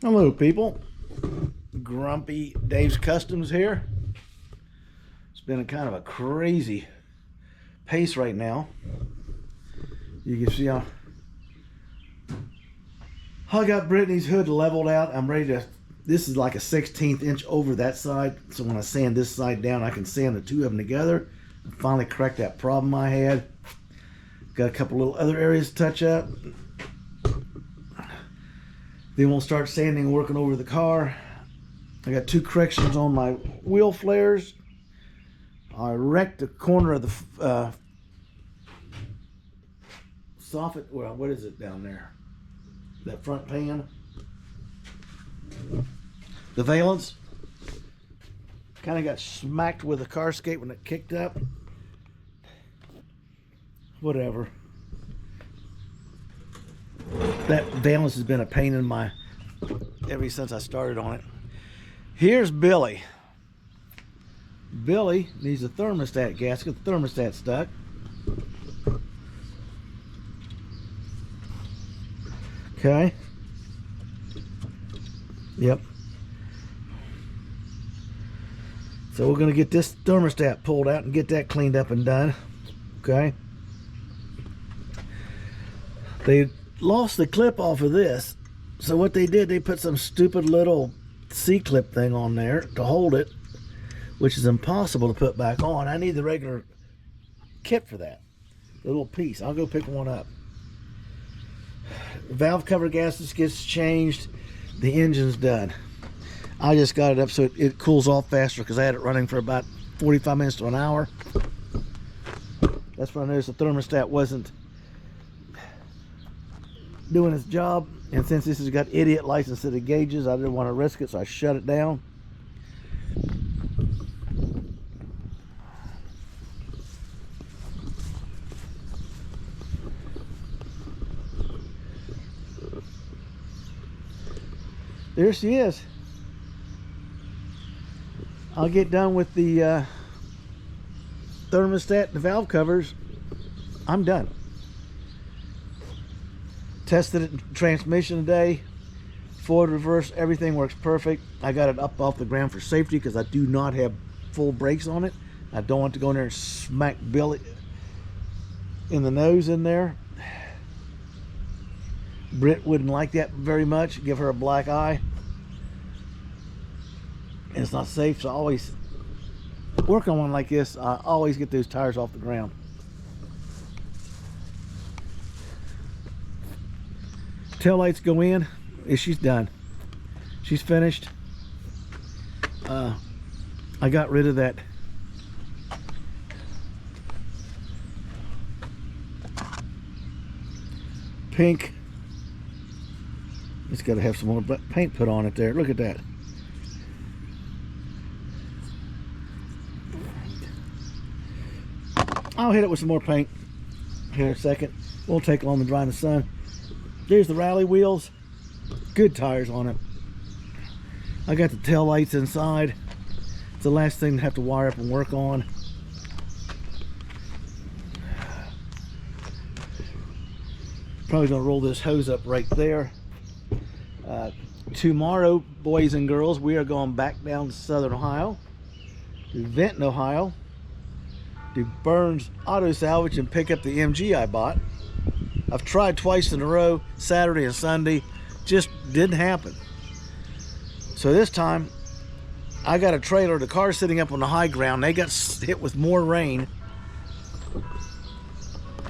Hello, people. Grumpy Dave's Customs here. It's been a kind of a crazy pace right now. You can see how I got Brittany's hood leveled out. I'm ready to, this is like a 1/16 inch over that side. So when I sand this side down, I can sand the two of them together and finally correct that problem I had. Got a couple little other areas to touch up. Then we'll start sanding and working over the car. I got two corrections on my wheel flares. I wrecked the corner of the soffit. Well, what is it down there? That front pan. The valance. Kind of got smacked with the car skate when it kicked up. Whatever. That valance has been a pain in my ever since I started on it. Here's Billy. Billy needs a thermostat gasket. The thermostat stuck. Okay. Yep. So we're gonna get this thermostat pulled out and get that cleaned up and done. Okay. They lost the clip off of this, so what they did, they put some stupid little C-clip thing on there to hold it, which is impossible to put back on. I need the regular kit for that, the little piece. I'll go pick one up. Valve cover gasket gets changed. The engine's done. I just got it up so it cools off faster because I had it running for about 45 minutes to an hour. That's when I noticed the thermostat wasn't doing its job, and since this has got idiot license to the gauges, I didn't want to risk it, so I shut it down. There she is. I'll get done with the thermostat, the valve covers. I'm done. Tested it in transmission today, forward, reverse, everything works perfect. I got it up off the ground for safety because I do not have full brakes on it. I don't want to go in there and smack Billy in the nose in there. Britt wouldn't like that very much, give her a black eye. And it's not safe, so I always work on one like this. I always get those tires off the ground. Tail lights go in. She's done. She's finished. I got rid of that pink. It's got to have some more paint put on it there. Look at that. I'll hit it with some more paint here in a second. Won't take long to dry in the sun. There's the rally wheels. Good tires on it. I got the tail lights inside. It's the last thing to have to wire up and work on. Probably gonna roll this hose up right there. Tomorrow, boys and girls, we are going back down to Southern Ohio, to Vinton, Ohio, to Burns Auto Salvage and pick up the MG I bought. I've tried twice in a row, Saturday and Sunday, just didn't happen. So this time, I got a trailer, the car's sitting up on the high ground. They got hit with more rain,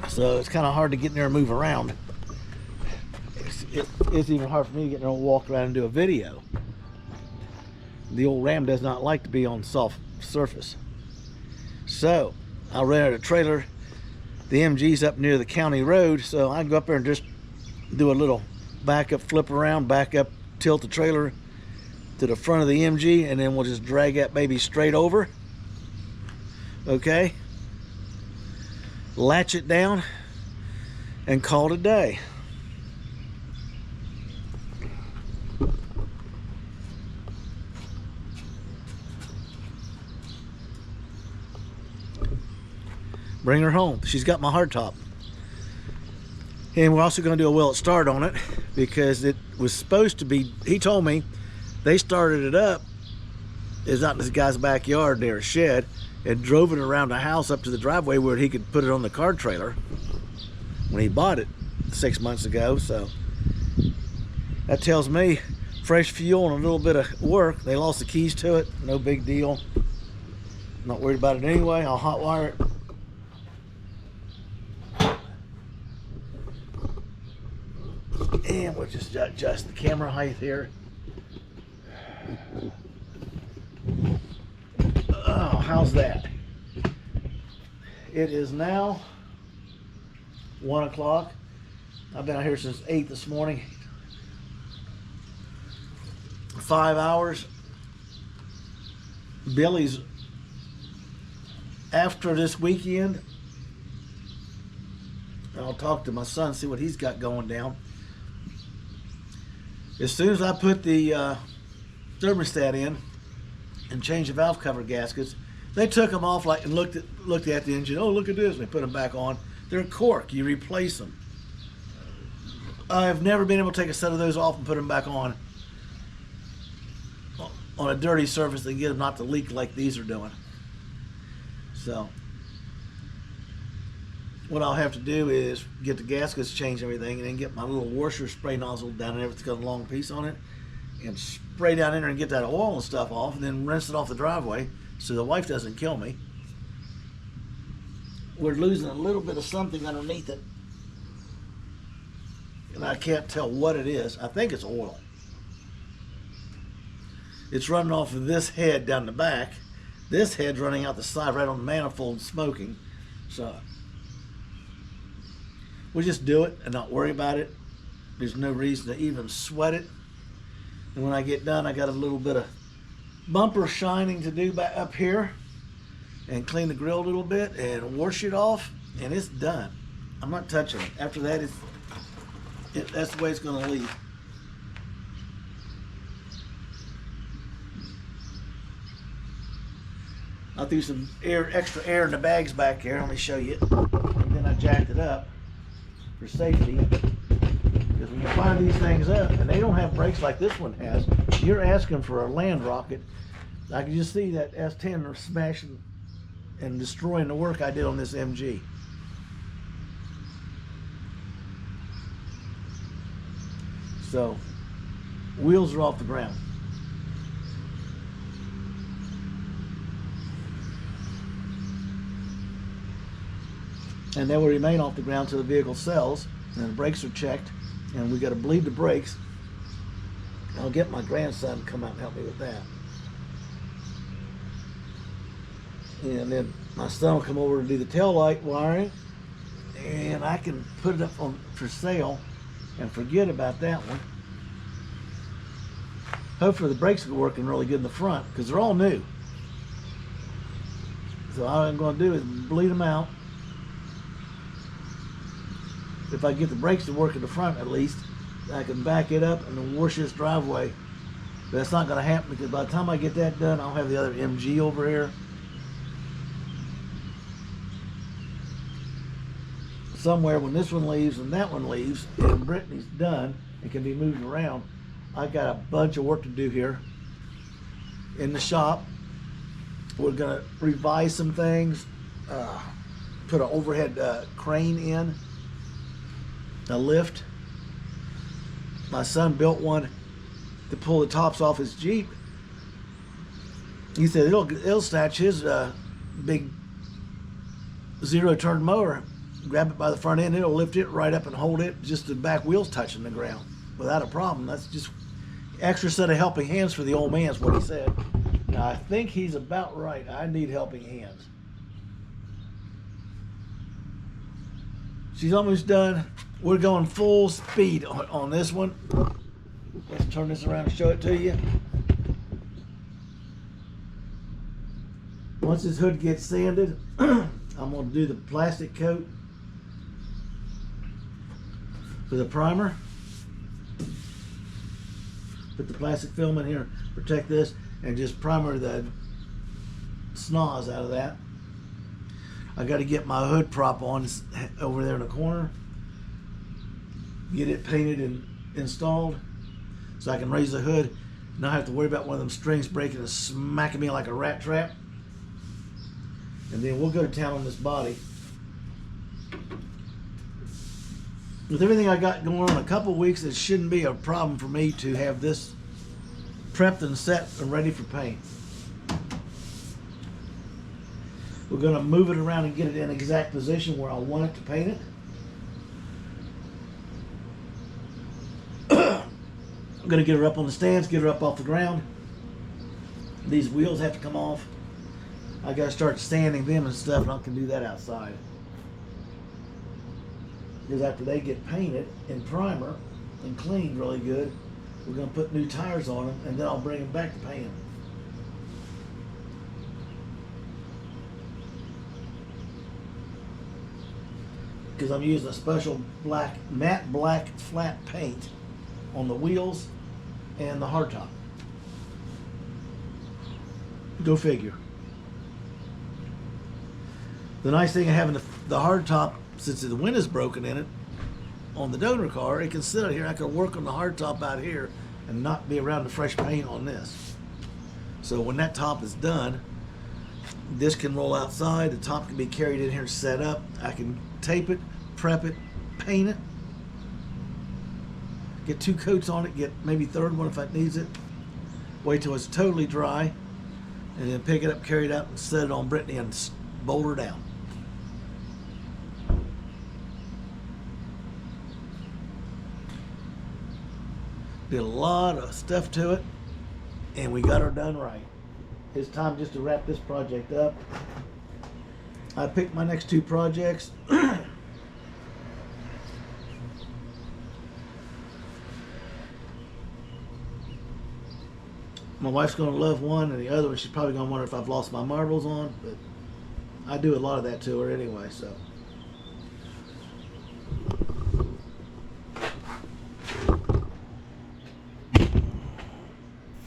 so it's kind of hard to get in there and move around. It's even hard for me to get in there and walk around and do a video. The old Ram does not like to be on soft surface. So, I rented a trailer. The MG's up near the county road, so I can go up there and just do a little backup flip around, back up, tilt the trailer to the front of the MG, and then we'll just drag that baby straight over. Okay? Latch it down and call it a day. Bring her home. She's got my hardtop. And we're also going to do a will it start on it, because it was supposed to be, he told me they started it up, it was out in this guy's backyard near a shed, and drove it around the house up to the driveway where he could put it on the car trailer when he bought it 6 months ago. So that tells me fresh fuel and a little bit of work. They lost the keys to it, no big deal. Not worried about it anyway. I'll hot wire it. And we'll just adjust the camera height here. Oh, how's that? It is now 1 o'clock. I've been out here since 8 this morning. 5 hours. Billy's, after this weekend, I'll talk to my son, see what he's got going down. As soon as I put the thermostat in and changed the valve cover gaskets, they took them off like and looked at the engine. Oh, look at this! And they put them back on. They're cork. You replace them. I've never been able to take a set of those off and put them back on a dirty surface and get them not to leak like these are doing. So what I'll have to do is get the gaskets, change everything, and then get my little washer spray nozzle down there. It's got a long piece on it, and spray down in there and get that oil and stuff off, and then rinse it off the driveway so the wife doesn't kill me. We're losing a little bit of something underneath it, and I can't tell what it is. I think it's oil. It's running off of this head down the back. This head's running out the side right on the manifold, smoking. So we'll just do it and not worry about it. There's no reason to even sweat it. And when I get done, I got a little bit of bumper shining to do back up here, and clean the grill a little bit and wash it off, and it's done. I'm not touching it. After that, that's the way it's going to leave. I threw some extra air in the bags back here. Let me show you. And then I jacked it up for safety. Because when you find these things up, and they don't have brakes like this one has, you're asking for a land rocket. I can just see that S10 smashing and destroying the work I did on this MG. So, wheels are off the ground. And they will remain off the ground till the vehicle sells and the brakes are checked, and we got to bleed the brakes. I'll get my grandson to come out and help me with that. And then my son will come over to do the tail light wiring, and I can put it up on for sale and forget about that one. Hopefully the brakes are working really good in the front, because they're all new. So all I'm going to do is bleed them out. If I get the brakes to work in the front, at least I can back it up and then wash this driveway. But that's not going to happen, because by the time I get that done, I'll have the other MG over here. Somewhere when this one leaves and that one leaves and Brittany's done and can be moved around, I got a bunch of work to do here in the shop. We're going to revise some things, put an overhead crane in, a lift. My son built one to pull the tops off his Jeep. He said it'll snatch his big zero-turn mower, grab it by the front end, it'll lift it right up and hold it, just the back wheels touching the ground without a problem. That's just extra set of helping hands for the old man, is what he said. Now I think he's about right. I need helping hands. She's almost done. We're going full speed on this one. Let's turn this around and show it to you. Once this hood gets sanded, I'm going to do the plastic coat with a primer. Put the plastic film in here, protect this, and just primer the snaz out of that. I got to get my hood prop on over there in the corner. get it painted and installed so I can raise the hood, not have to worry about one of them strings breaking and smacking me like a rat trap. And then we'll go to town on this body. With everything I got going on, a couple weeks, it shouldn't be a problem for me to have this prepped and set and ready for paint. We're going to move it around and get it in exact position where I want it to paint it. I'm going to get her up on the stands, get her up off the ground. These wheels have to come off. I got to start sanding them and stuff, and I can do that outside. Because after they get painted in primer and cleaned really good, we're going to put new tires on them, and then I'll bring them back to paint them. Because I'm using a special black, matte black flat paint on the wheels and the hardtop. Go figure. The nice thing of having the hardtop, since the wind is broken in it, on the donor car, it can sit out here. I can work on the hardtop out here and not be around the fresh paint on this. So when that top is done, this can roll outside. The top can be carried in here, set up. I can tape it, prep it, paint it, get 2 coats on it, get maybe third one if it needs it. Wait till it's totally dry, and then pick it up, carry it out, and set it on Brittany and bolt her down. Did a lot of stuff to it, and we got her done right. It's time just to wrap this project up. I picked my next 2 projects. My wife's going to love one, and the other one she's probably going to wonder if I've lost my marbles on, but I do a lot of that to her anyway, so.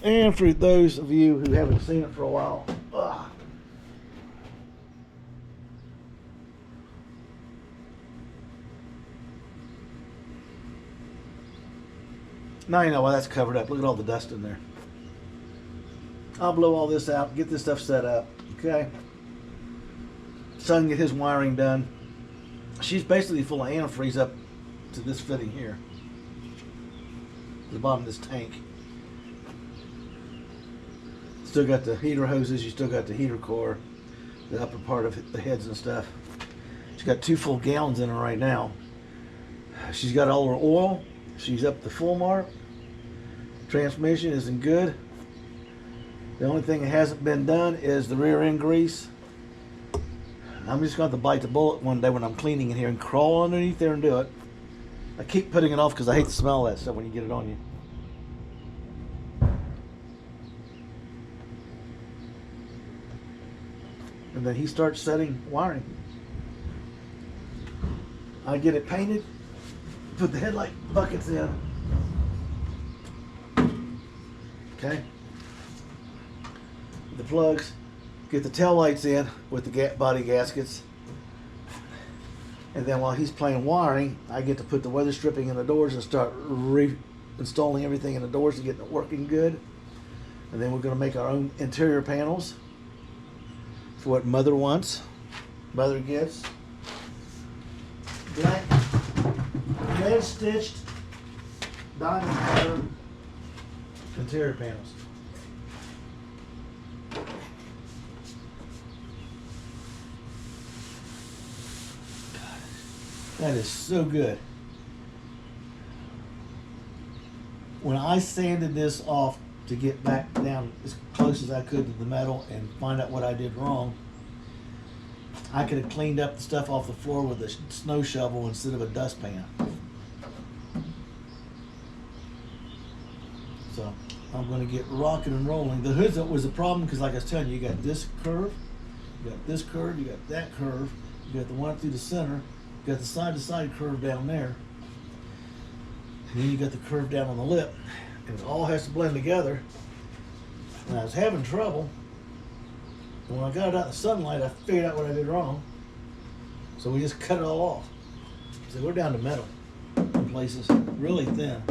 And for those of you who haven't seen it for a while, now you know why that's covered up. Look at all the dust in there. I'll blow all this out, get this stuff set up, okay? Son can get his wiring done. She's basically full of antifreeze up to this fitting here. The bottom of this tank. Still got the heater hoses, you still got the heater core, the upper part of the heads and stuff. She's got 2 full gallons in her right now. She's got all her oil. She's up to full mark. Transmission isn't good. The only thing that hasn't been done is the rear end grease. I'm just going to have to bite the bullet one day when I'm cleaning in here and crawl underneath there and do it. I keep putting it off because I hate the smell of that stuff when you get it on you. And then he starts setting wiring. I get it painted, put the headlight buckets in. Okay. The plugs, get the tail lights in with the body gaskets. And then while he's playing wiring, I get to put the weather stripping in the doors and start reinstalling everything in the doors and getting it working good. And then we're going to make our own interior panels for what Mother wants. Mother gets black, red stitched diamond pattern interior panels. That is so good. When I sanded this off to get back down as close as I could to the metal and find out what I did wrong, I could have cleaned up the stuff off the floor with a snow shovel instead of a dustpan. So I'm going to get rocking and rolling. The hood was a problem because, like I was telling you, you got this curve, you got this curve, you got that curve, you got the one through the center, you got the side-to-side curve down there, and then you got the curve down on the lip. And it all has to blend together. And I was having trouble. And when I got it out in the sunlight, I figured out what I did wrong. So we just cut it all off. So we're down to metal. places really thin.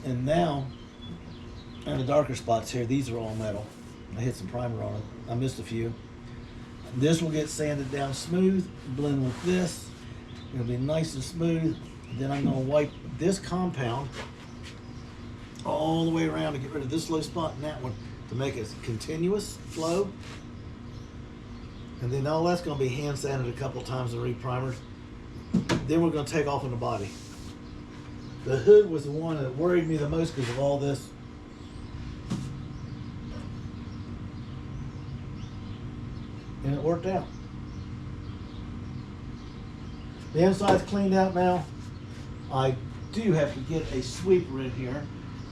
And now, and the darker spots here, these are all metal. I hit some primer on them. I missed a few. This will get sanded down smooth, blend with this. It'll be nice and smooth. Then I'm gonna wipe this compound all the way around to get rid of this low spot and that one to make it continuous flow. And then all that's gonna be hand sanded a couple times and re-primered. Then we're gonna take off on the body. The hood was the one that worried me the most because of all this. And it worked out. The inside's cleaned out now. I do have to get a sweeper in here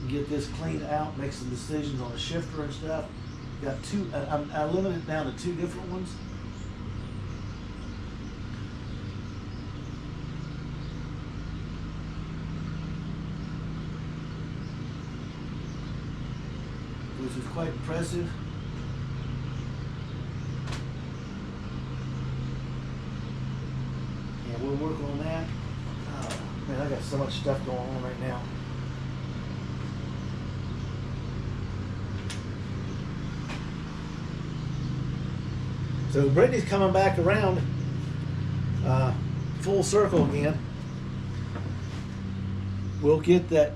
and get this cleaned out, make some decisions on the shifter and stuff. Got two, I limited it down to 2 different ones. Which is quite impressive. And we'll work on that. Man, I got so much stuff going on right now. So Brittany's coming back around full circle again. We'll get that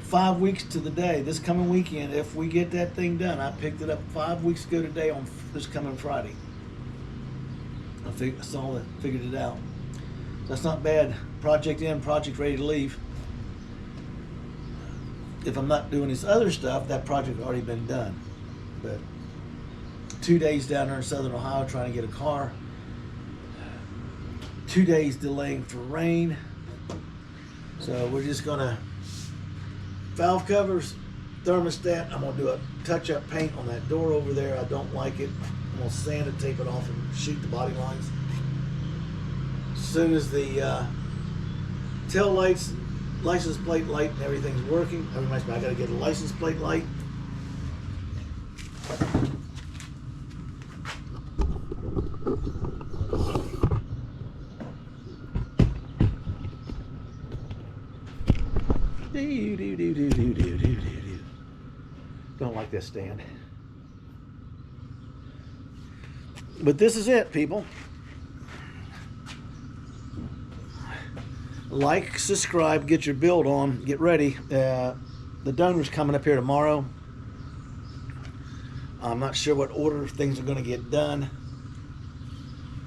5 weeks to the day this coming weekend if we get that thing done. I picked it up 5 weeks ago today on this coming Friday. I saw it, figured it out. That's not bad. Project in, project ready to leave. If I'm not doing this other stuff, that project already been done. But 2 days down there in Southern Ohio trying to get a car. 2 days delaying for rain. So we're just gonna valve covers, thermostat. I'm gonna do a touch-up paint on that door over there. I don't like it. I'm gonna sand it, tape it off, and shoot the body lines. As soon as the tail lights, license plate light, and everything's working, that reminds me, I gotta get a license plate light. Don't like this stand. But this is it, people. Like, subscribe, get your build on, get ready. The donor's coming up here tomorrow. I'm not sure what order things are going to get done.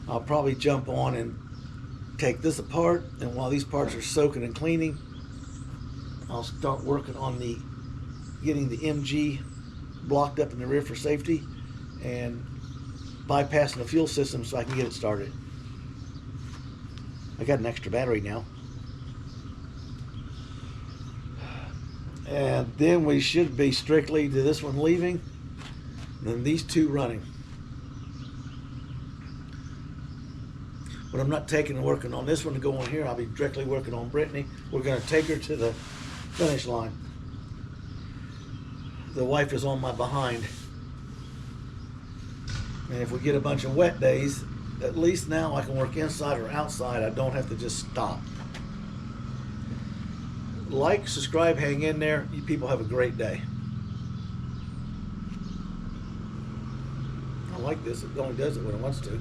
I'll probably jump on and take this apart, and while these parts are soaking and cleaning, I'll start working on getting the MG blocked up in the rear for safety and bypassing the fuel system so I can get it started. I got an extra battery now. And then we should be strictly to this one leaving, and then these 2 running. But I'm not taking and working on this one to go on here. I'll be directly working on Brittany. We're going to take her to the finish line. The wife is on my behind. And if we get a bunch of wet days, at least now I can work inside or outside. I don't have to just stop. Like, subscribe, hang in there. You people have a great day. I like this. It only does it when it wants to.